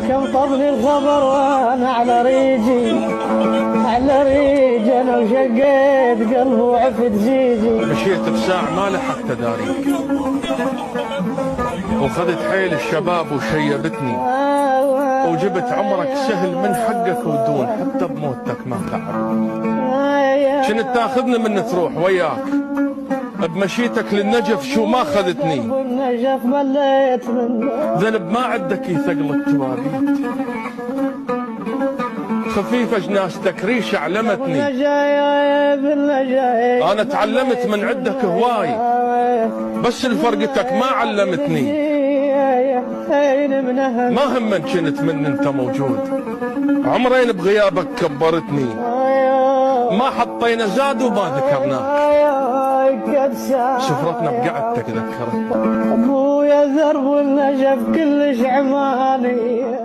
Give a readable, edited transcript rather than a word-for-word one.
كم طبل الخبر وانا على ريجي انا وشقيت قلبي وعفت زيجي. مشيت بساع ما لحقت اداريك، وخذت حيل الشباب وشيبتني، وجبت عمرك سهل من حقك ودون حتى بموتك ما تعب. كنت تاخذني من تروح وياك بمشيتك للنجف شو ما خذتني. بالنجف مليت منه ذنب ما عندك يثقل التوابيت، خفيفة جناستك ريشة علمتني. أنا تعلمت من عندك هواي، بس الفرقتك ما علمتني. ما هم من كنت من انت موجود، عمرين بغيابك كبرتني. ما حطينا زاد وما ذكرناك، سفرتنا بقعدتك ذكرت. ابويا ذرب النجف كلش عماني.